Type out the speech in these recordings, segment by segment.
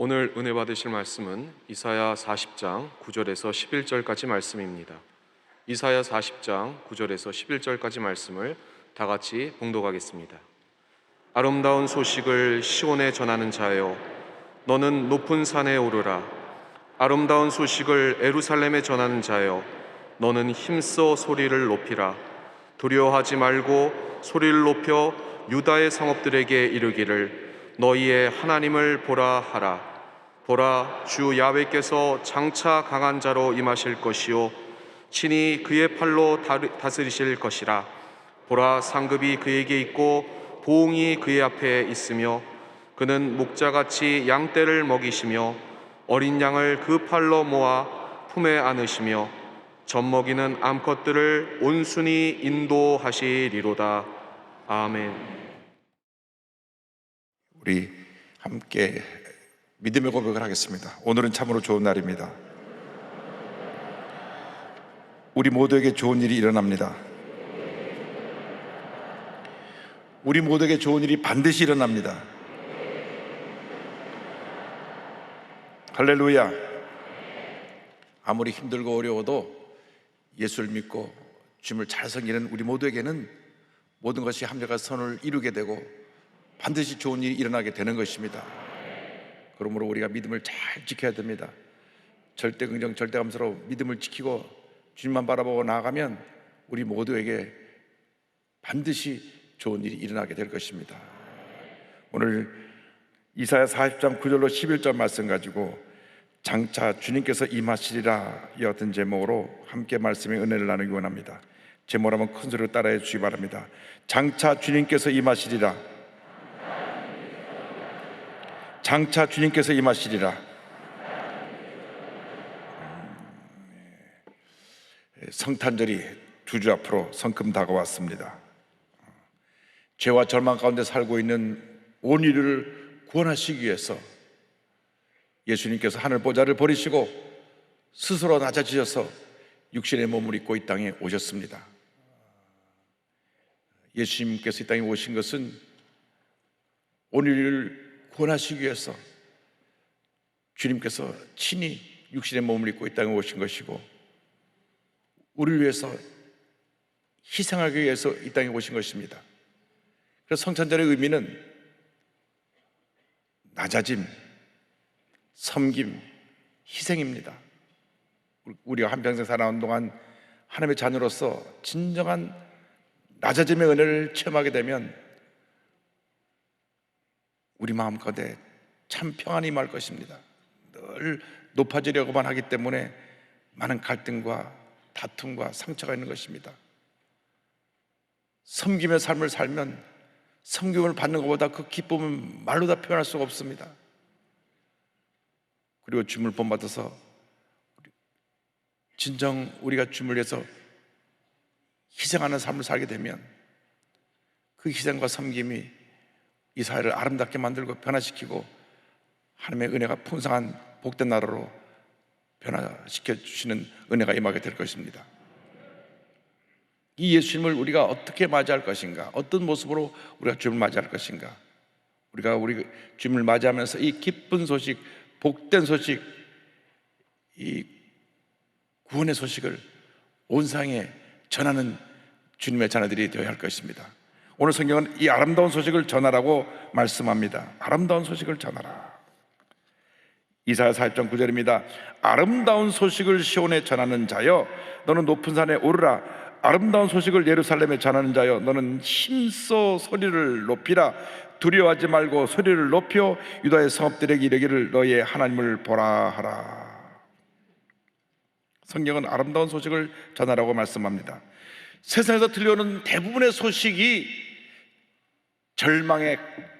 오늘 은혜 받으실 말씀은 이사야 40장 9절에서 11절까지 말씀입니다. 이사야 40장 9절에서 11절까지 말씀을 다 같이 봉독하겠습니다. 아름다운 소식을 시온에 전하는 자여, 너는 높은 산에 오르라. 아름다운 소식을 예루살렘에 전하는 자여, 너는 힘써 소리를 높이라. 두려워하지 말고 소리를 높여 유다의 성읍들에게 이르기를 너희의 하나님을 보라 하라. 보라, 주 야훼께서 장차 강한 자로 임하실 것이요 친히 그의 팔로 다스리실 것이라. 보라, 상급이 그에게 있고 보응이 그의 앞에 있으며 그는 목자같이 양떼를 먹이시며 어린 양을 그 팔로 모아 품에 안으시며 젖먹이는 암컷들을 온순히 인도하시리로다. 아멘. 우리 함께 믿음의 고백을 하겠습니다. 오늘은 참으로 좋은 날입니다. 우리 모두에게 좋은 일이 일어납니다. 우리 모두에게 좋은 일이 반드시 일어납니다. 할렐루야. 아무리 힘들고 어려워도 예수를 믿고 주님을 잘 섬기는 우리 모두에게는 모든 것이 합력한 선을 이루게 되고 반드시 좋은 일이 일어나게 되는 것입니다. 그러므로 우리가 믿음을 잘 지켜야 됩니다. 절대 긍정, 절대 감사로 믿음을 지키고 주님만 바라보고 나아가면 우리 모두에게 반드시 좋은 일이 일어나게 될 것입니다. 오늘 이사야 40장 9절로 11절 말씀 가지고 장차 주님께서 임하시리라 이 같은 제목으로 함께 말씀의 은혜를 나누기 원합니다. 제목을 큰 소리로 따라해 주시기 바랍니다. 장차 주님께서 임하시리라. 장차 주님께서 임하시리라. 성탄절이 두 주 앞으로 성큼 다가왔습니다. 죄와 절망 가운데 살고 있는 온 인류를 구원하시기 위해서 예수님께서 하늘 보좌를 버리시고 스스로 낮아지셔서 육신의 몸을 입고 이 땅에 오셨습니다. 예수님께서 이 땅에 오신 것은 온 인류를 구원하시기 위해서 주님께서 친히 육신의 몸을 입고 이 땅에 오신 것이고 우리를 위해서 희생하기 위해서 이 땅에 오신 것입니다. 그래서 성탄절의 의미는 낮아짐, 섬김, 희생입니다. 우리가 한평생 살아온 동안 하나님의 자녀로서 진정한 낮아짐의 은혜를 체험하게 되면 우리 마음 가운데 참 평안이 임할 것입니다. 늘 높아지려고만 하기 때문에 많은 갈등과 다툼과 상처가 있는 것입니다. 섬김의 삶을 살면 섬김을 받는 것보다 그 기쁨은 말로 다 표현할 수가 없습니다. 그리고 주님을 본받아서 진정 우리가 주님을 위해서 희생하는 삶을 살게 되면 그 희생과 섬김이 이 사회를 아름답게 만들고 변화시키고 하나님의 은혜가 풍성한 복된 나라로 변화시켜 주시는 은혜가 임하게 될 것입니다. 이 예수님을 우리가 어떻게 맞이할 것인가? 어떤 모습으로 우리가 주님을 맞이할 것인가? 우리가 우리 주님을 맞이하면서 이 기쁜 소식, 복된 소식, 이 구원의 소식을 온 세상에 전하는 주님의 자녀들이 되어야 할 것입니다. 오늘 성경은 이 아름다운 소식을 전하라고 말씀합니다. 아름다운 소식을 전하라. 이사야 40장 9절입니다. 아름다운 소식을 시온에 전하는 자여, 너는 높은 산에 오르라. 아름다운 소식을 예루살렘에 전하는 자여, 너는 힘써 소리를 높이라. 두려워하지 말고 소리를 높여 유다의 성읍들에게 이르기를 너희의 하나님을 보라 하라. 성경은 아름다운 소식을 전하라고 말씀합니다. 세상에서 들려오는 대부분의 소식이 절망에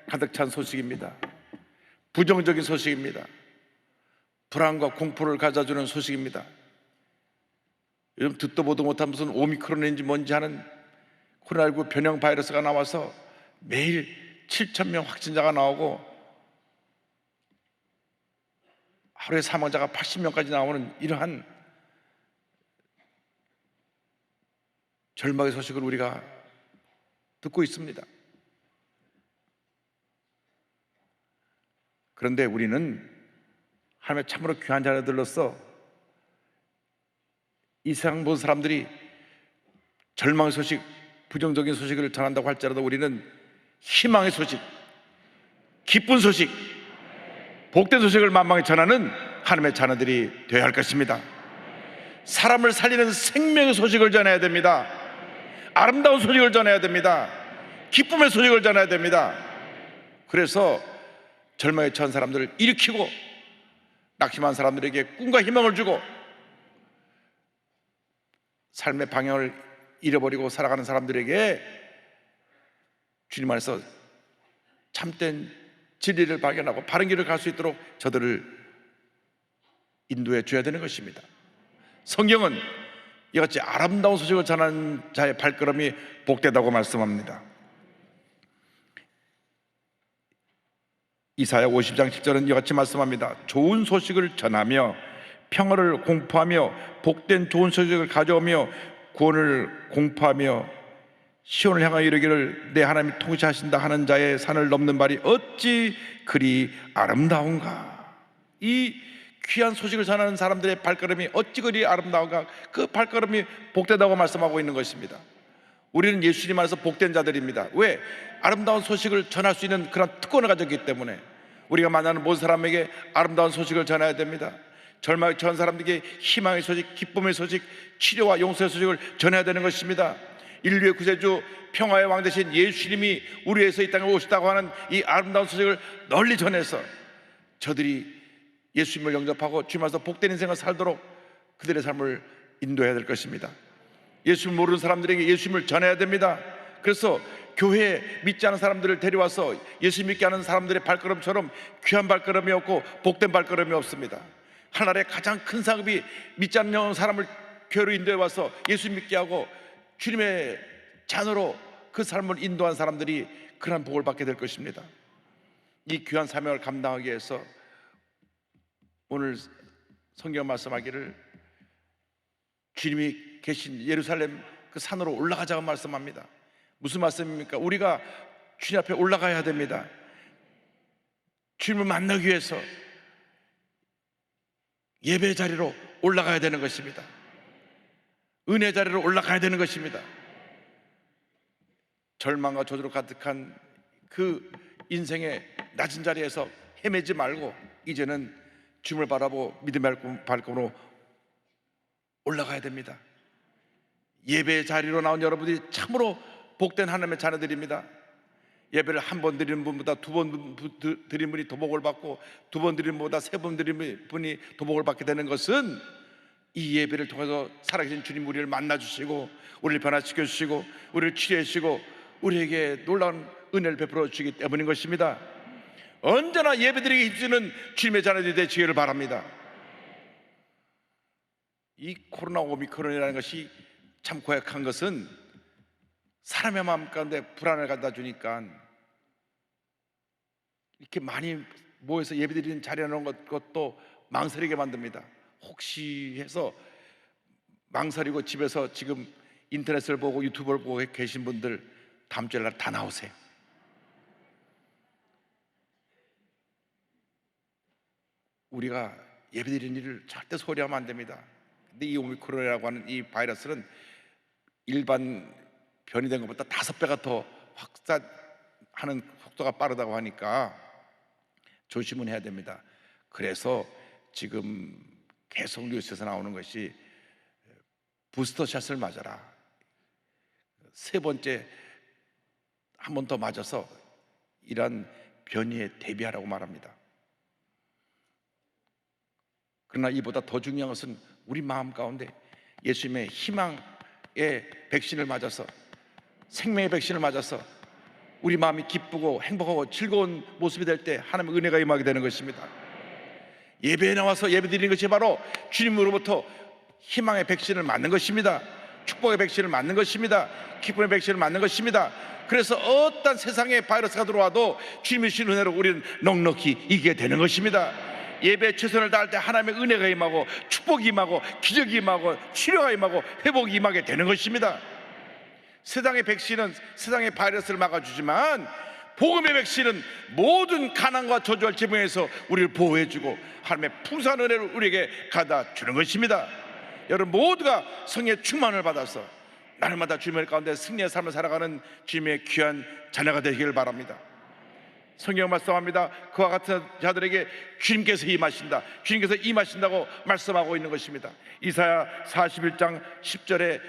가득 찬 소식입니다. 부정적인 소식입니다. 불안과 공포를 가져주는 소식입니다. 요즘 듣도 보도 못한 무슨 오미크론인지 뭔지 하는 코로나19 변형 바이러스가 나와서 매일 7,000명 확진자가 나오고 하루에 사망자가 80명까지 나오는 이러한 절망의 소식을 우리가 듣고 있습니다. 그런데 우리는 하나님의 참으로 귀한 자녀들로서 이 세상 모든 사람들이 절망의 소식, 부정적인 소식을 전한다고 할지라도 우리는 희망의 소식, 기쁜 소식, 복된 소식을 만방에 전하는 하나님의 자녀들이 되어야 할 것입니다. 사람을 살리는 생명의 소식을 전해야 됩니다. 아름다운 소식을 전해야 됩니다. 기쁨의 소식을 전해야 됩니다. 그래서 절망에 처한 사람들을 일으키고 낙심한 사람들에게 꿈과 희망을 주고 삶의 방향을 잃어버리고 살아가는 사람들에게 주님 안에서 참된 진리를 발견하고 바른 길을 갈 수 있도록 저들을 인도해 줘야 되는 것입니다. 성경은 이같이 아름다운 소식을 전하는 자의 발걸음이 복되다고 말씀합니다. 이사야 50장 10절은 이같이 말씀합니다. 좋은 소식을 전하며 평화를 공포하며 복된 좋은 소식을 가져오며 구원을 공포하며 시온을 향하여 이르기를 내 하나님이 통치하신다 하는 자의 산을 넘는 발이 어찌 그리 아름다운가. 이 귀한 소식을 전하는 사람들의 발걸음이 어찌 그리 아름다운가. 그 발걸음이 복되다고 말씀하고 있는 것입니다. 우리는 예수님 안에서 복된 자들입니다. 왜? 아름다운 소식을 전할 수 있는 그런 특권을 가졌기 때문에 우리가 만나는 모든 사람에게 아름다운 소식을 전해야 됩니다. 절망에 처한 사람들에게 희망의 소식, 기쁨의 소식, 치료와 용서의 소식을 전해야 되는 것입니다. 인류의 구세주, 평화의 왕 되신 예수님이 우리 위해서 이 땅에 오셨다고 하는 이 아름다운 소식을 널리 전해서 저들이 예수님을 영접하고 주님 안에서 복된 인생을 살도록 그들의 삶을 인도해야 될 것입니다. 예수를 모르는 사람들에게 예수님을 전해야 됩니다. 그래서 교회에 믿지 않은 사람들을 데려와서 예수 믿게 하는 사람들의 발걸음처럼 귀한 발걸음이 없고 복된 발걸음이 없습니다. 하나님의 가장 큰 사업이 믿지 않는 사람을 교회로 인도해 와서 예수 믿게 하고 주님의 자녀로 그 삶을 인도한 사람들이 그런 복을 받게 될 것입니다. 이 귀한 사명을 감당하기 위해서 오늘 성경 말씀하기를 주님이 계신 예루살렘 그 산으로 올라가자고 말씀합니다. 무슨 말씀입니까? 우리가 주님 앞에 올라가야 됩니다. 주님을 만나기 위해서 예배 자리로 올라가야 되는 것입니다. 은혜 자리로 올라가야 되는 것입니다. 절망과 저주로 가득한 그 인생의 낮은 자리에서 헤매지 말고 이제는 주님을 바라보고 믿음의 발걸음으로 올라가야 됩니다. 예배 자리로 나온 여러분들이 참으로 복된 하나님의 자녀들입니다. 예배를 한 번 드리는 분보다 두 번 드리는 분이 도복을 받고 두 번 드리는 분보다 세 번 드리는 분이 도복을 받게 되는 것은 이 예배를 통해서 살아계신 주님 우리를 만나주시고 우리를 변화시켜 주시고 우리를 치료해 주시고 우리에게 놀라운 은혜를 베풀어 주시기 때문인 것입니다. 언제나 예배드리기 힘쓰는 주님의 자녀들이 되시기를 바랍니다. 이 코로나 오미크론이라는 것이 참 고약한 것은 사람의 마음 가운데 불안을 갖다 주니까 이렇게 많이 모여서 예배드리는 자리에 놓은 것도 망설이게 만듭니다. 혹시 해서 망설이고 집에서 지금 인터넷을 보고 유튜브를 보고 계신 분들 다음 주에 다 나오세요. 우리가 예배드리는 일을 절대 소홀히 하면 안 됩니다. 근데 이 오미크론이라고 하는 이 바이러스는 일반 변이된 것보다 5배가 더 확산하는 속도가 빠르다고 하니까 조심은 해야 됩니다. 그래서 지금 계속 뉴스에서 나오는 것이 부스터샷을 맞아라, 세 번째 한 번 더 맞아서 이러한 변이에 대비하라고 말합니다. 그러나 이보다 더 중요한 것은 우리 마음 가운데 예수님의 희망의 백신을 맞아서, 생명의 백신을 맞아서 우리 마음이 기쁘고 행복하고 즐거운 모습이 될 때 하나님의 은혜가 임하게 되는 것입니다. 예배에 나와서 예배드리는 것이 바로 주님으로부터 희망의 백신을 맞는 것입니다. 축복의 백신을 맞는 것입니다. 기쁨의 백신을 맞는 것입니다. 그래서 어떤 세상에 바이러스가 들어와도 주님의 주신 은혜로 우리는 넉넉히 이기게 되는 것입니다. 예배에 최선을 다할 때 하나님의 은혜가 임하고 축복이 임하고 기적이 임하고 치료가 임하고 회복이 임하게 되는 것입니다. 세상의 백신은 세상의 바이러스를 막아주지만 복음의 백신은 모든 가난과 저주할 지붕에서 우리를 보호해주고 하나님의 풍성한 은혜를 우리에게 가다 주는 것입니다. 여러분 모두가 성의 충만을 받아서 날마다 주님의 가운데 승리의 삶을 살아가는 주님의 귀한 자녀가 되기를 바랍니다. 성경 말씀합니다. 그와 같은 자들에게 주님께서 임하신다, 주님께서 임하신다고 말씀하고 있는 것입니다. 이사야 41장 10절에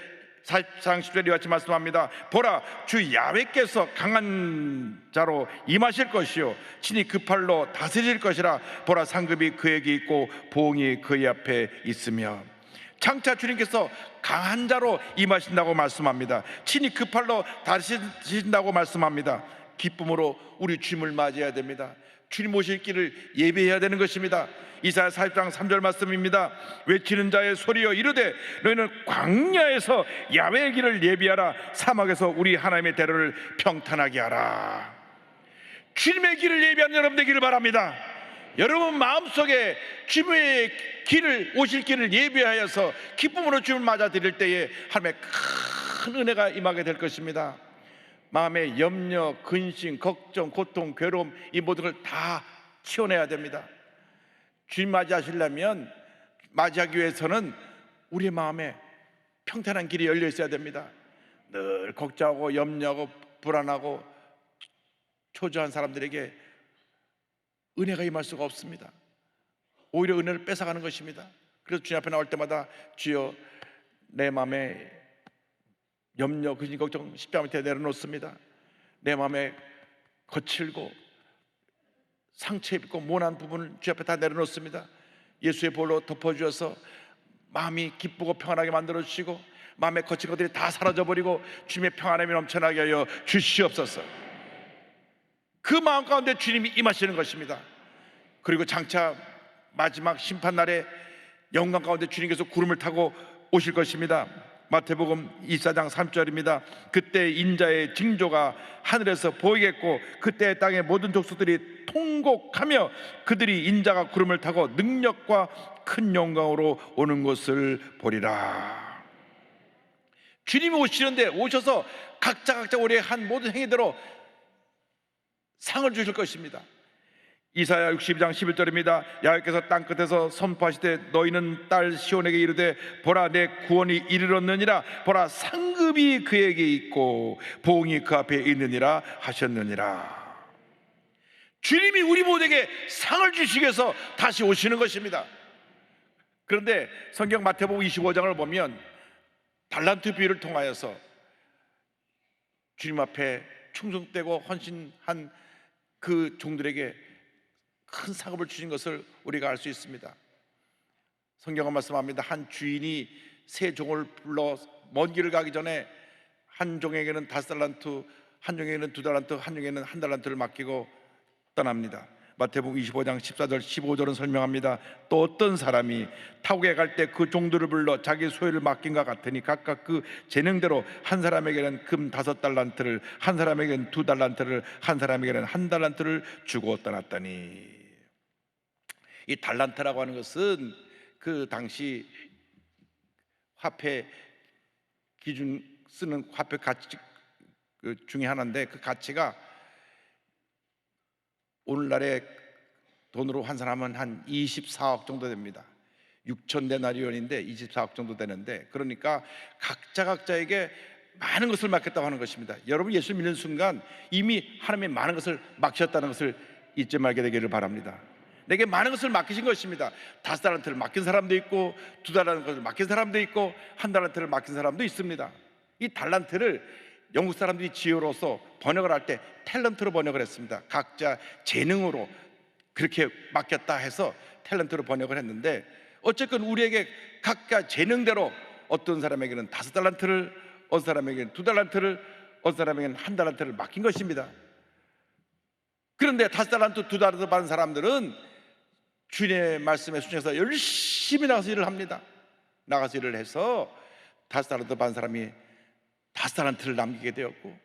44장 10절에 이와 같이 말씀합니다. 보라, 주 야훼께서 강한 자로 임하실 것이요 친히 그 팔로 다스릴 것이라. 보라, 상급이 그에게 있고 보응이 그의 앞에 있으며. 장차 주님께서 강한 자로 임하신다고 말씀합니다. 친히 그 팔로 다스리신다고 말씀합니다. 기쁨으로 우리 주님을 맞이해야 됩니다. 주님 오실 길을 예배해야 되는 것입니다. 이사야 40장 3절 말씀입니다. 외치는 자의 소리여 이르되 너희는 광야에서 야훼의 길을 예비하라. 사막에서 우리 하나님의 대로를 평탄하게 하라. 주님의 길을 예비하는 여러분 되기를 바랍니다. 여러분 마음속에 주님의 길을, 오실 길을 예비하여서 기쁨으로 주님을 맞아드릴 때에 하나님의 큰 은혜가 임하게 될 것입니다. 마음의 염려, 근심, 걱정, 고통, 괴로움, 이 모든 걸 다 치워내야 됩니다. 주님 맞이하시려면, 맞이하기 위해서는 우리의 마음에 평탄한 길이 열려 있어야 됩니다. 늘 걱정하고 염려하고 불안하고 초조한 사람들에게 은혜가 임할 수가 없습니다. 오히려 은혜를 뺏어가는 것입니다. 그래서 주님 앞에 나올 때마다 주여 내 마음에 염려, 근심, 걱정 십자가 밑에 내려놓습니다. 내 마음에 거칠고 상처 입고 모난 부분을 주 앞에 다 내려놓습니다. 예수의 볼로 덮어주셔서 마음이 기쁘고 평안하게 만들어주시고 마음에 거친 것들이 다 사라져버리고 주님의 평안함이 넘쳐나게 하여 주시옵소서. 그 마음 가운데 주님이 임하시는 것입니다. 그리고 장차 마지막 심판날에 영광 가운데 주님께서 구름을 타고 오실 것입니다. 마태복음 24장 3절입니다. 그때 인자의 징조가 하늘에서 보이겠고 그때 땅의 모든 족속들이 통곡하며 그들이 인자가 구름을 타고 능력과 큰 영광으로 오는 것을 보리라. 주님이 오시는데 오셔서 각자 우리의 한 모든 행위대로 상을 주실 것입니다. 이사야 62장 11절입니다. 야훼께서 땅끝에서 선포하시되 너희는 딸 시온에게 이르되 보라 내 구원이 이르렀느니라. 보라 상급이 그에게 있고 보응이 그 앞에 있느니라 하셨느니라. 주님이 우리 모두에게 상을 주시기 위해서 다시 오시는 것입니다. 그런데 성경 마태복음 25장을 보면 달란트 비유를 통하여서 주님 앞에 충성되고 헌신한 그 종들에게 큰 상급을 주신 것을 우리가 알 수 있습니다. 성경은 말씀합니다. 한 주인이 세 종을 불러 먼 길을 가기 전에 한 종에게는 5달란트, 한 종에게는 2달란트, 한 종에게는 1달란트를 맡기고 떠납니다. 마태복음 25장 14절 15절은 설명합니다. 또 어떤 사람이 타국에 갈 때 그 종들을 불러 자기 소유를 맡긴 것 같으니 각각 그 재능대로 한 사람에게는 금 5달란트를, 한 사람에게는 2달란트를, 한 사람에게는 1달란트를 주고 떠났더니. 이 달란트라고 하는 것은 그 당시 화폐 기준 쓰는 화폐 가치 중에 하나인데 그 가치가 오늘날의 돈으로 환산하면 한 24억 정도 됩니다. 6,000데나리온인데 24억 정도 되는데, 그러니까 각자에게 많은 것을 맡겼다고 하는 것입니다. 여러분 예수 믿는 순간 이미 하나님의 많은 것을 맡기셨다는 것을 잊지 말게 되기를 바랍니다. 내게 많은 것을 맡기신 것입니다. 5달란트를 맡긴 사람도 있고 2달란트를 맡긴 사람도 있고 1달란트를 맡긴 사람도 있습니다. 이 달란트를 영국 사람들이 지혜로서 번역을 할 때 탤런트로 번역을 했습니다. 각자 재능으로 그렇게 맡겼다 해서 탤런트로 번역을 했는데, 어쨌든 우리에게 각자 재능대로 어떤 사람에게는 5달란트를, 어떤 사람에게는 2달란트를, 어떤 사람에게는 1달란트를 맡긴 것입니다. 그런데 5달란트, 2달란트 받은 사람들은 주님의 말씀에 순종해서 열심히 나가서 일을 합니다. 나가서 일을 해서 5달란트 받은 사람이 5달란트를 남기게 되었고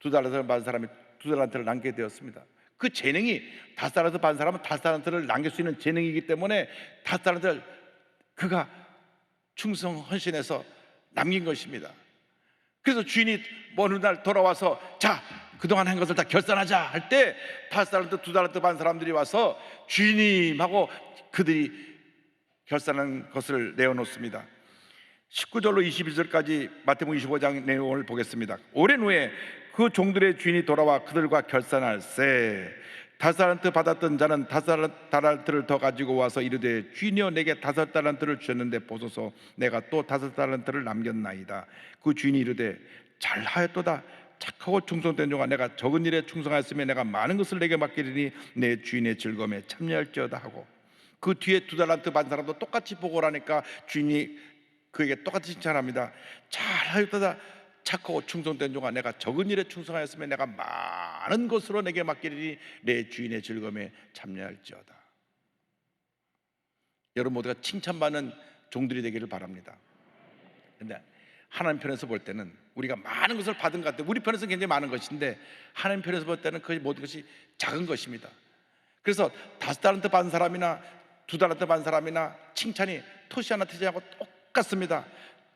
2달란트를 받은 사람이 2달란트를 남기게 되었습니다. 그 재능이 5달란트 받은 사람은 5달란트를 남길 수 있는 재능이기 때문에 5달란트를 그가 충성 헌신해서 남긴 것입니다. 그래서 주인이 어느 날 돌아와서 자 그동안 한 것을 다 결산하자 할 때 5달란트, 2달란트 반 사람들이 와서 주인님 하고 그들이 결산한 것을 내어놓습니다. 19절로 21절까지 마태복음 25장 내용을 보겠습니다. 오랜 후에 그 종들의 주인이 돌아와 그들과 결산할세 5달란트 받았던 자는 5달란트를 더 가지고 와서 이르되 주인이여 내게 5달란트를 주셨는데 보소서 내가 또 5달란트를 남겼나이다. 그 주인이 이르되 잘하였도다 착하고 충성된 종아 내가 적은 일에 충성하였으면 내가 많은 것을 내게 맡기리니 내 주인의 즐거움에 참여할지어다 하고 그 뒤에 2달란트 받은 사람도 똑같이 보고를 하니까 주인이 그에게 똑같이 칭찬합니다. 잘하였도다 착하고 충성된 종아 내가 적은 일에 충성하였으면 내가 많은 것으로 내게 맡기리니 내 주인의 즐거움에 참여할지어다. 여러분 모두가 칭찬받는 종들이 되기를 바랍니다. 근데 하나님 편에서 볼 때는 우리가 많은 것을 받은 것 같아요. 우리 편에서는 굉장히 많은 것인데 하나님 편에서 볼 때는 그 모든 것이 작은 것입니다. 그래서 5달란트 받은 사람이나 2달란트 받은 사람이나 칭찬이 토시 하나 트지 않고 똑같습니다.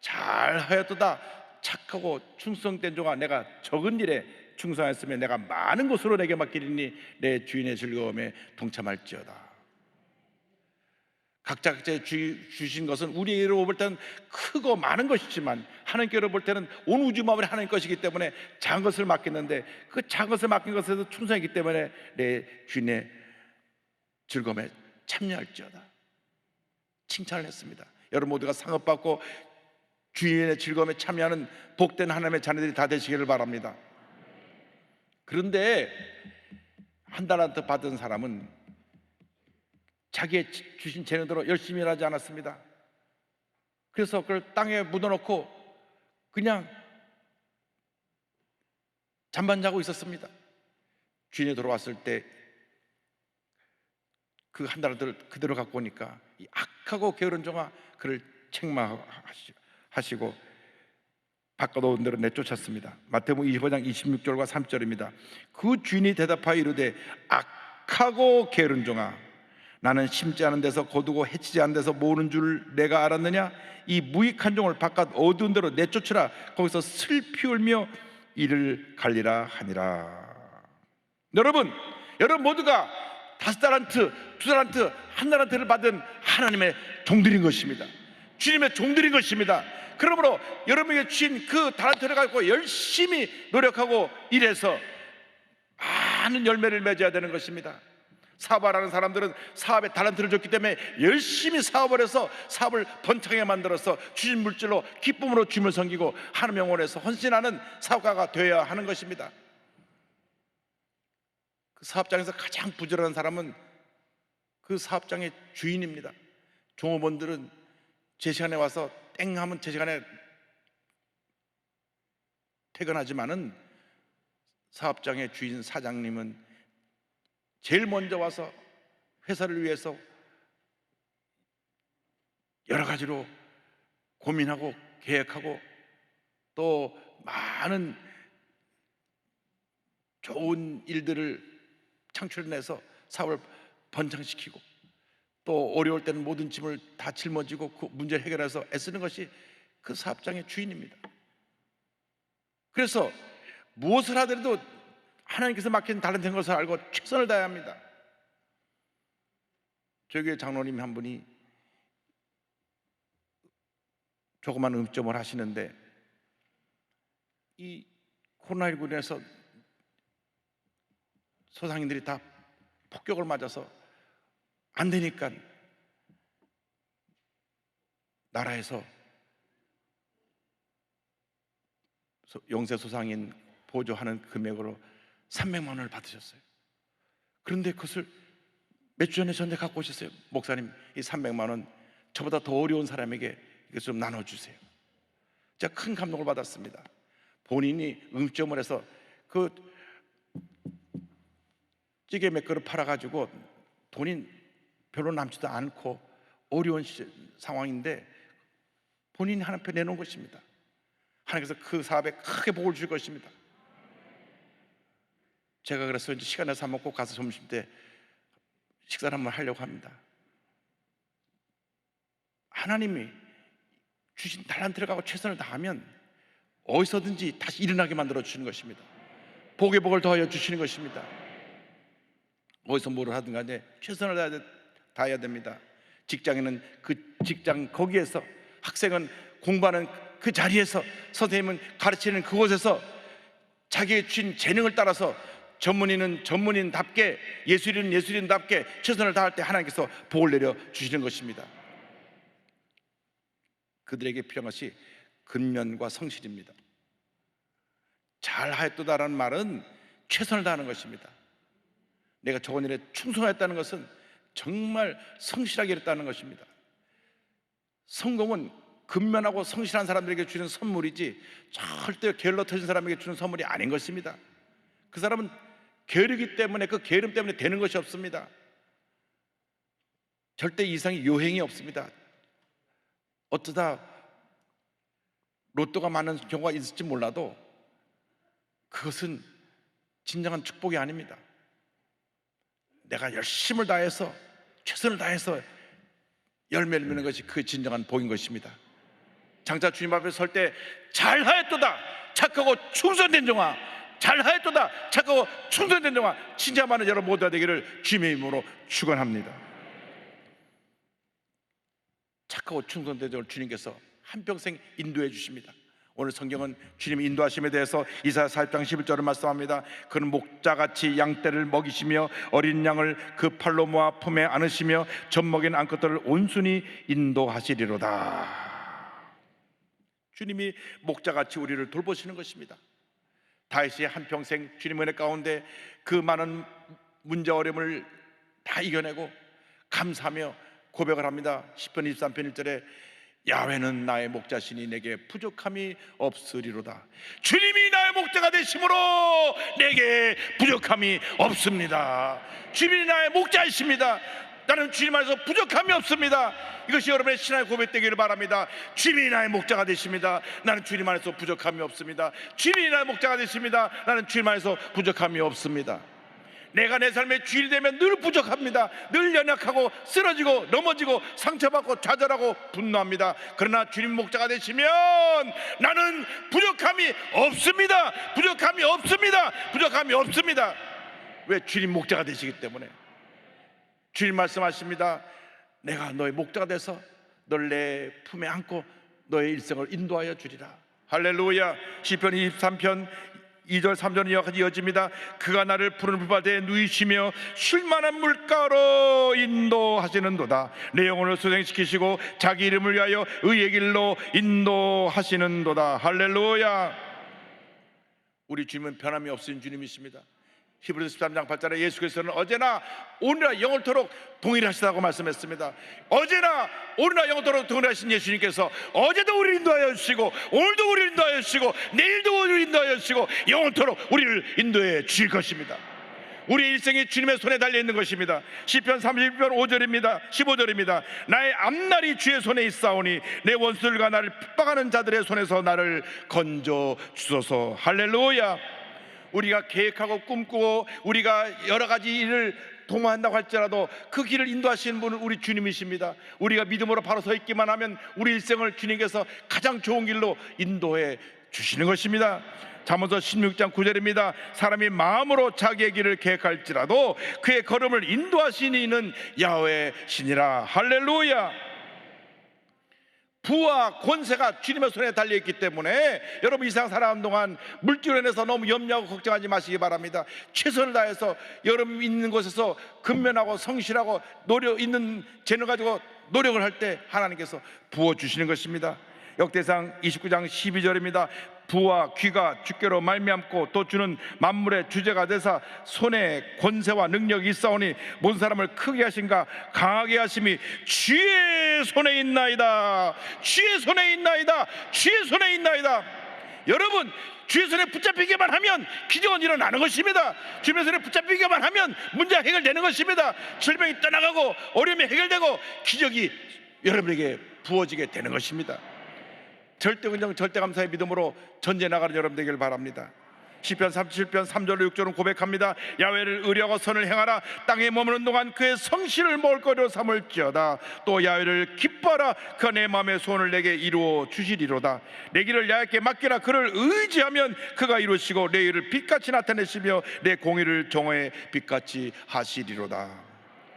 잘하였도다 착하고 충성된 종아 내가 적은 일에 충성하였으면 내가 많은 것으로 내게 맡기리니 내 주인의 즐거움에 동참할지어다. 각자 주신 것은 우리로 볼 때는 크고 많은 것이지만 하나님께로 볼 때는 온 우주 만물이 하나님 것이기 때문에 작은 것을 맡겼는데 그 작은 것을 맡긴 것에서 충성했기 때문에 내 주인의 즐거움에 참여할지어다 칭찬을 했습니다. 여러분 모두가 상업받고 주인의 즐거움에 참여하는 복된 하나님의 자녀들이 다 되시기를 바랍니다. 그런데 1달란트 받은 사람은 자기의 주신 재능대로 열심히 일하지 않았습니다. 그래서 그걸 땅에 묻어놓고 그냥 잠만 자고 있었습니다. 주인이 돌아왔을 때 그 1달란트를 그대로 갖고 오니까 이 악하고 게으른 종아 그를 책망하시고 바꿔놓은 대로 내쫓았습니다. 마태복음 25장 26절과 3절입니다. 그 주인이 대답하여 이르되 악하고 게으른 종아 나는 심지 않은 데서 거두고 해치지 않은 데서 모으는 줄 내가 알았느냐? 이 무익한 종을 바깥 어두운 데로 내쫓으라. 거기서 슬피 울며 이를 갈리라 하니라. 여러분 모두가 5달란트, 2달란트, 1달란트를 받은 하나님의 종들인 것입니다. 주님의 종들인 것입니다. 그러므로 여러분에게 주신 그 달란트를 가지고 열심히 노력하고 일해서 많은 열매를 맺어야 되는 것입니다. 사업하라는 사람들은 사업에 달란트를 줬기 때문에 열심히 사업을 해서 사업을 번창하게 만들어서 주신 물질로 기쁨으로 주님을 섬기고 하나님 영혼에서 헌신하는 사업가가 되어야 하는 것입니다. 그 사업장에서 가장 부지런한 사람은 그 사업장의 주인입니다. 종업원들은 제 시간에 와서 땡 하면 제 시간에 퇴근하지만은 사업장의 주인 사장님은 제일 먼저 와서 회사를 위해서 여러 가지로 고민하고 계획하고 또 많은 좋은 일들을 창출해내서 사업을 번창시키고 또 어려울 때는 모든 짐을 다 짊어지고 그 문제를 해결해서 애쓰는 것이 그 사업장의 주인입니다. 그래서 무엇을 하더라도 하나님께서 맡긴 달란트인 것을 알고 최선을 다해야 합니다. 저희 교회 장로님 한 분이 조그만 음점을 하시는데 이 코로나19로 인해서 소상인들이 다 폭격을 맞아서 안 되니까 나라에서 영세 소상인 보조하는 금액으로 300만 원을 받으셨어요. 그런데 그것을 몇 주 전에 저한테 갖고 오셨어요. 목사님, 이 300만 원 저보다 더 어려운 사람에게 이거 좀 나눠주세요. 제가 큰 감동을 받았습니다. 본인이 음점을 해서 그 찌개 몇 그릇 팔아가지고 돈이 별로 남지도 않고 어려운 상황인데 본인이 하나님 앞에 내놓은 것입니다. 하나님께서 그 사업에 크게 복을 줄 것입니다. 제가 그래서 이제 시간 내서 밥 먹고 가서 점심 때 식사를 한번 하려고 합니다. 하나님이 주신 달란트를 갖고 최선을 다하면 어디서든지 다시 일어나게 만들어 주시는 것입니다. 복의 복을 더하여 주시는 것입니다. 어디서 뭐를 하든 간에 최선을 다해야 됩니다. 직장에는 그 직장 거기에서, 학생은 공부하는 그 자리에서, 선생님은 가르치는 그곳에서 자기의 주신 재능을 따라서, 전문인은 전문인답게, 예술인은 예술인답게 최선을 다할 때 하나님께서 복을 내려 주시는 것입니다. 그들에게 필요한 것이 근면과 성실입니다. 잘하였도다라는 말은 최선을 다하는 것입니다. 내가 저번 일에 충성하였다는 것은 정말 성실하게 했다는 것입니다. 성공은 근면하고 성실한 사람들에게 주는 선물이지 절대 게을러 터진 사람에게 주는 선물이 아닌 것입니다. 그 사람은 게으르기 때문에, 그 게으름 때문에 되는 것이 없습니다. 절대 이상의 요행이 없습니다. 어쩌다 로또가 많은 경우가 있을지 몰라도 그것은 진정한 축복이 아닙니다. 내가 열심을 다해서, 최선을 다해서 열매를 맺는 것이 그 진정한 복인 것입니다. 장차 주님 앞에 설 때 잘하였도다 착하고 충성된 종아, 잘하였도다 착하고 충성된 종아, 칭찬받는 여러분 모두가 되기를 주님의 이름으로 축원합니다. 착하고 충성된 종을 주님께서 한평생 인도해 주십니다. 오늘 성경은 주님의 인도하심에 대해서 이사야 40장 11절을 말씀합니다. 그는 목자같이 양떼를 먹이시며 어린 양을 그 팔로 모아 품에 안으시며 젖먹인 암컷들을 온순히 인도하시리로다. 주님이 목자같이 우리를 돌보시는 것입니다. 다윗이 한평생 주님의 은혜 가운데 그 많은 문제 어려움을 다 이겨내고 감사하며 고백을 합니다. 시편 23편 1절에 야훼는 나의 목자시니 내게 부족함이 없으리로다. 주님이 나의 목자가 되심으로 내게 부족함이 없습니다. 주님이 나의 목자이십니다. 나는 주님 안에서 부족함이 없습니다. 이것이 여러분의 신앙의 고백 되기를 바랍니다. 주님이 나의 목자가 되십니다. 나는 주님 안에서 부족함이 없습니다. 주님이 나의 목자가 되십니다. 나는 주님 안에서 부족함이 없습니다. 내가 내 삶의 주인이 되면 늘 부족합니다. 늘 연약하고 쓰러지고 넘어지고 상처받고 좌절하고 분노합니다. 그러나 주님 목자가 되시면 나는 부족함이 없습니다. 부족함이 없습니다. 부족함이 없습니다. 왜? 주님 목자가 되시기 때문에. 주님 말씀하십니다. 내가 너의 목자가 돼서 널 내 품에 안고 너의 일생을 인도하여 주리라. 할렐루야. 시편 23편 2절 3절은 이어집니다. 그가 나를 푸른 불밭에 누이시며 쉴만한 물가로 인도하시는도다. 내 영혼을 소생시키시고 자기 이름을 위하여 의의 길로 인도하시는도다. 할렐루야. 우리 주님은 변함이 없으신 주님이십니다. 히브리서 13장 8절에 예수께서는 어제나 오늘나 영원토록 동일하시다고 말씀했습니다. 어제나 오늘나 영원토록 동일하신 예수님께서 어제도 우리를 인도하여 주시고 오늘도 우리를 인도하여 주시고 내일도 우리를 인도하여 주시고 영원토록 우리를 인도해 주실 것입니다. 우리 일생이 주님의 손에 달려있는 것입니다. 시편 31편 5절입니다 15절입니다. 나의 앞날이 주의 손에 있사오니 내 원수들과 나를 핍박하는 자들의 손에서 나를 건져 주소서. 할렐루야. 우리가 계획하고 꿈꾸고 우리가 여러 가지 일을 도모한다고 할지라도 그 길을 인도하시는 분은 우리 주님이십니다. 우리가 믿음으로 바로 서 있기만 하면 우리 일생을 주님께서 가장 좋은 길로 인도해 주시는 것입니다. 잠언서 16장 9절입니다. 사람이 마음으로 자기의 길을 계획할지라도 그의 걸음을 인도하시는 이는 야훼 신이라. 할렐루야. 부와 권세가 주님의 손에 달려있기 때문에 여러분 이 세상 살아가는 동안 물질로 인해서 너무 염려하고 걱정하지 마시기 바랍니다. 최선을 다해서 여러분 있는 곳에서 근면하고 성실하고 노력 있는 재능 가지고 노력을 할 때 하나님께서 부어주시는 것입니다. 역대상 29장 12절입니다. 부와 귀가 주께로 말미암고 또 주는 만물의 주제가 되사 손에 권세와 능력이 있사오니 모든 사람을 크게 하신가 강하게 하심이 주의 손에 있나이다. 주의 손에 있나이다. 주의 손에 있나이다. 여러분 주의 손에 붙잡히기만 하면 기적은 일어나는 것입니다. 주의 손에 붙잡히기만 하면 문제가 해결되는 것입니다. 질병이 떠나가고 어려움이 해결되고 기적이 여러분에게 부어지게 되는 것입니다. 절대 긍정 절대 감사의 믿음으로 전제 나가는 여러분 되기를 바랍니다. 시편 37편 3절로 6절은 고백합니다. 야훼를 의뢰하고 선을 행하라. 땅에 머무는 동안 그의 성실을 먹을거리로 삼을지어다. 또 야훼를 기뻐하라. 그가 내 마음의 소원을 내게 이루어 주시리로다. 내 길을 야훼께 맡기라. 그를 의지하면 그가 이루시고 내 일을 빛같이 나타내시며 내 공의를 정오의 빛같이 하시리로다.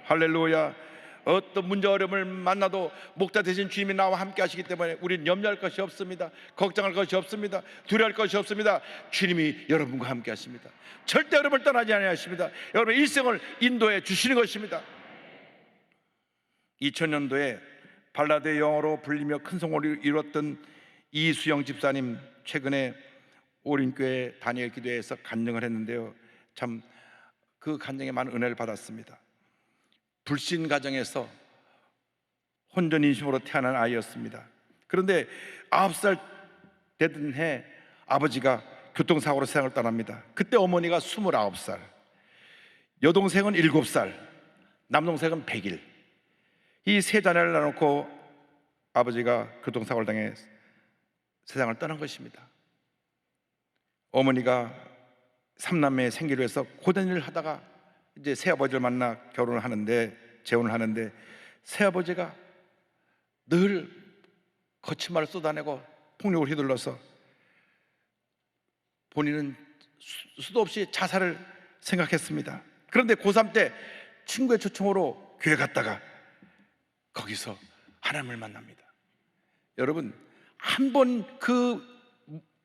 할렐루야. 어떤 문제 어려움을 만나도 목자 되신 주님이 나와 함께 하시기 때문에 우리는 염려할 것이 없습니다. 걱정할 것이 없습니다. 두려워할 것이 없습니다. 주님이 여러분과 함께 하십니다. 절대 여러분을 떠나지 아니하십니다. 여러분의 일생을 인도해 주시는 것입니다. 2000년도에 발라드의 영어로 불리며 큰 성공을 이뤘던 이수영 집사님, 최근에 오림교회 다니엘 기도회에서 간증을 했는데요, 참 그 간증에 많은 은혜를 받았습니다. 불신 가정에서 혼전 인심으로 태어난 아이였습니다. 그런데 9살 되던 해 아버지가 교통사고로 세상을 떠납니다. 그때 어머니가 29살, 여동생은 7살, 남동생은 100일. 이 세 자녀를 낳아놓고 아버지가 교통사고를 당해 세상을 떠난 것입니다. 어머니가 3남매 생기로 해서 고된 일을 하다가 이제 새아버지를 만나 결혼을 하는데, 재혼을 하는데, 새아버지가 늘 거친 말을 쏟아내고 폭력을 휘둘러서 본인은 수도 없이 자살을 생각했습니다. 그런데 고3 때 친구의 초청으로 교회 갔다가 거기서 하나님을 만납니다. 여러분, 한 번 그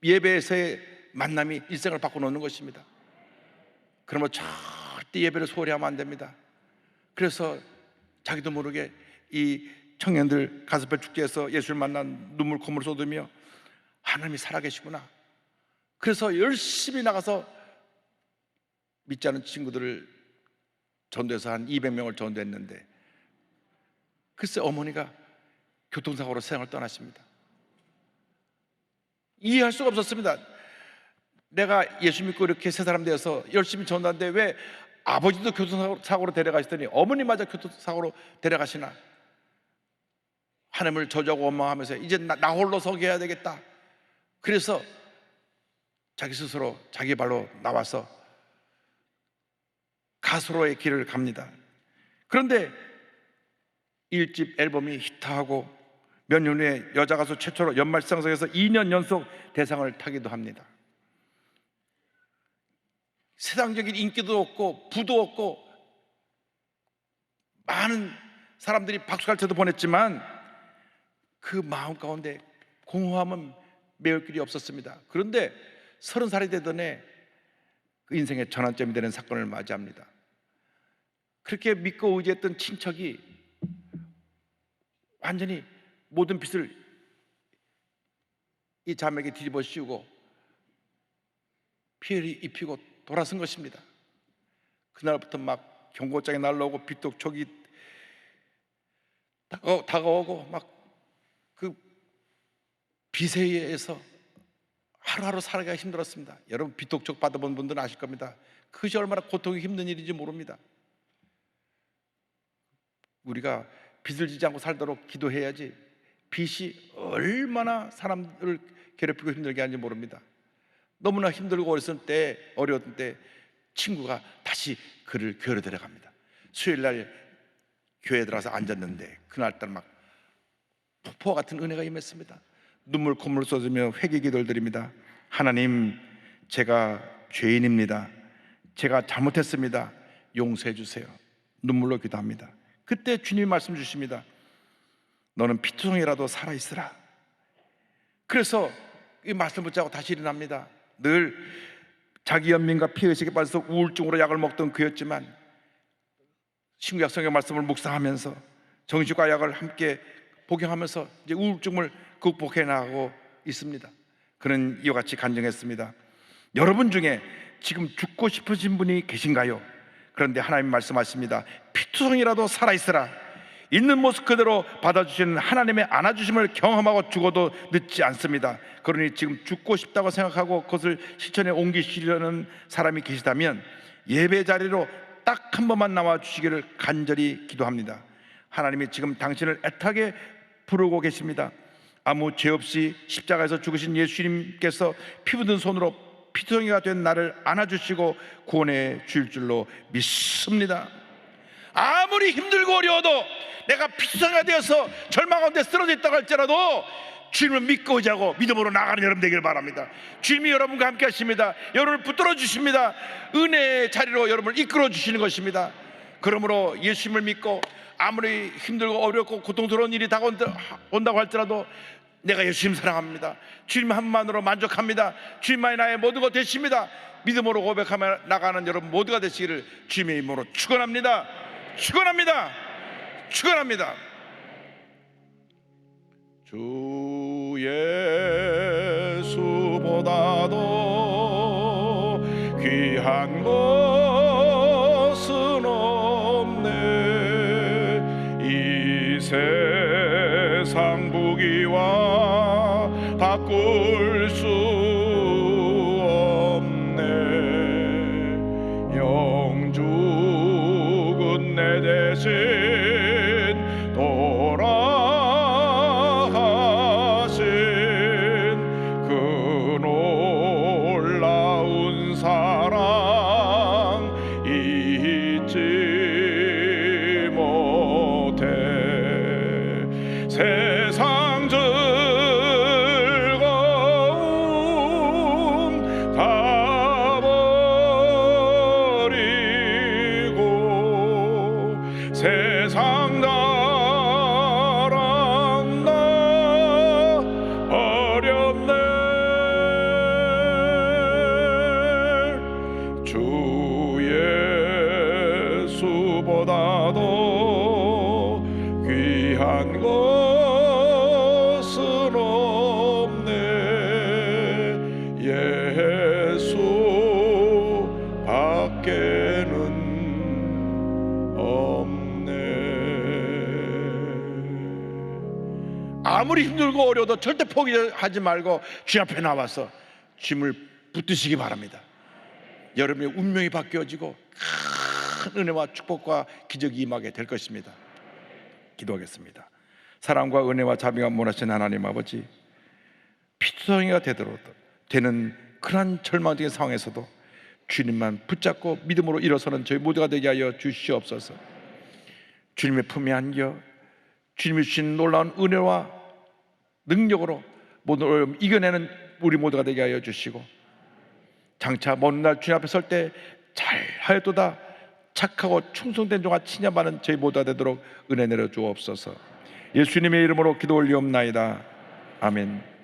예배에서의 만남이 일생을 바꿔놓는 것입니다. 그러면 절대 예배를 소홀히 하면 안 됩니다. 그래서 자기도 모르게 이 청년들 가스펠 축제에서 예수를 만나 눈물 콧물 쏟으며 하나님이 살아계시구나, 그래서 열심히 나가서 믿지 않은 친구들을 전도해서 한 200명을 전도했는데, 글쎄 어머니가 교통사고로 세상을 떠나십니다. 이해할 수가 없었습니다. 내가 예수 믿고 이렇게 새 사람 되어서 열심히 전도하는데 왜 아버지도 교통사고로 데려가시더니 어머니마저 교통사고로 데려가시나. 하나님을 저주하고 원망하면서 이제 나 홀로 서게 해야 되겠다. 그래서 자기 스스로 자기 발로 나와서 가수로의 길을 갑니다. 그런데 1집 앨범이 히트하고 몇 년 후에 여자 가수 최초로 연말시상식에서 2년 연속 대상을 타기도 합니다. 세상적인 인기도 없고 부도 없고 많은 사람들이 박수갈채도 보냈지만 그 마음 가운데 공허함은 메울 길이 없었습니다. 그런데 30살이 되던 해 그 인생의 전환점이 되는 사건을 맞이합니다. 그렇게 믿고 의지했던 친척이 완전히 모든 빚을 이 자매에게 뒤집어 씌우고 피해를 입히고 돌아선 것입니다. 그날부터 막 경고장이 날라오고 빚독촉이 다가오고 막 그 빚에 의해서 하루하루 살아가기 힘들었습니다. 여러분 빚독촉 받아본 분들은 아실 겁니다. 그것이 얼마나 고통이 힘든 일인지 모릅니다. 우리가 빚을 지지 않고 살도록 기도해야지 빚이 얼마나 사람들을 괴롭히고 힘들게 하는지 모릅니다. 너무나 힘들고 어려웠을 때 친구가 다시 그를 교회로 데려갑니다. 수요일날 교회에 들어가서 앉았는데 그날따라 막 폭포와 같은 은혜가 임했습니다. 눈물 콧물 쏟으며 회개 기도를 드립니다. 하나님, 제가 죄인입니다. 제가 잘못했습니다. 용서해 주세요. 눈물로 기도합니다. 그때 주님이 말씀 주십니다. 너는 피투성이라도 살아있으라. 그래서 이 말씀 붙잡고 다시 일어납니다. 늘 자기 연민과 피의식에 빠져서 우울증으로 약을 먹던 그였지만 신구약 성경 말씀을 묵상하면서 정신과 약을 함께 복용하면서 이제 우울증을 극복해 나가고 있습니다. 그는 이와 같이 간증했습니다. 여러분 중에 지금 죽고 싶으신 분이 계신가요? 그런데 하나님 말씀하십니다. 피투성이라도 살아있으라. 있는 모습 그대로 받아주시는 하나님의 안아주심을 경험하고 죽어도 늦지 않습니다. 그러니 지금 죽고 싶다고 생각하고 그것을 실천에 옮기시려는 사람이 계시다면 예배 자리로 딱 한 번만 나와 주시기를 간절히 기도합니다. 하나님이 지금 당신을 애타게 부르고 계십니다. 아무 죄 없이 십자가에서 죽으신 예수님께서 피 묻은 손으로 피투성이가 된 나를 안아주시고 구원해 주실 줄로 믿습니다. 아무리 힘들고 어려워도 내가 피투성이가 되어서 절망 가운데 쓰러져 있다고 할지라도 주님을 믿고 의지하고 믿음으로 나가는 여러분 되길 바랍니다. 주님이 여러분과 함께 하십니다. 여러분을 붙들어 주십니다. 은혜의 자리로 여러분을 이끌어 주시는 것입니다. 그러므로 예수님을 믿고 아무리 힘들고 어렵고 고통스러운 일이 다가온다고 할지라도 내가 예수님 사랑합니다. 주님 한 분만으로 만족합니다. 주님만이 나의 모든 것 되십니다. 믿음으로 고백하며 나가는 여러분 모두가 되시기를 주님의 이름으로 축원합니다. 축원합니다. 축원합니다. 주 예수보다도 귀한 것은 없네. 이 세상 부귀와 바꿀 수 없네. 영죽은 내 대신 돌아가신 그 놀라운 사랑 잊지 못해. 세상 즐거움 다 버리고 세상 나랑 나 어렵네. 주 예수보다도 귀한 것은 없네. 예수 밖에는 없네. 아무리 힘들고 어려워도 절대 포기하지 말고 주님 앞에 나와서 주님을 붙드시기 바랍니다. 여러분의 운명이 바뀌어지고 큰 은혜와 축복과 기적이 임하게 될 것입니다. 기도하겠습니다. 사랑과 은혜와 자비가 원하신 하나님 아버지, 피투성이가 되는 그런 절망적인 상황에서도 주님만 붙잡고 믿음으로 일어서는 저희 모두가 되게 하여 주시옵소서. 주님의 품에 안겨 주님이 주신 놀라운 은혜와 능력으로 모든 어려움 이겨내는 우리 모두가 되게 하여 주시고, 장차 먼 날 주님 앞에 설 때 잘하였도다 착하고 충성된 종아 칭찬받는 저희 모두가 되도록 은혜 내려 주옵소서. 예수님의 이름으로 기도 올리옵나이다. 아멘.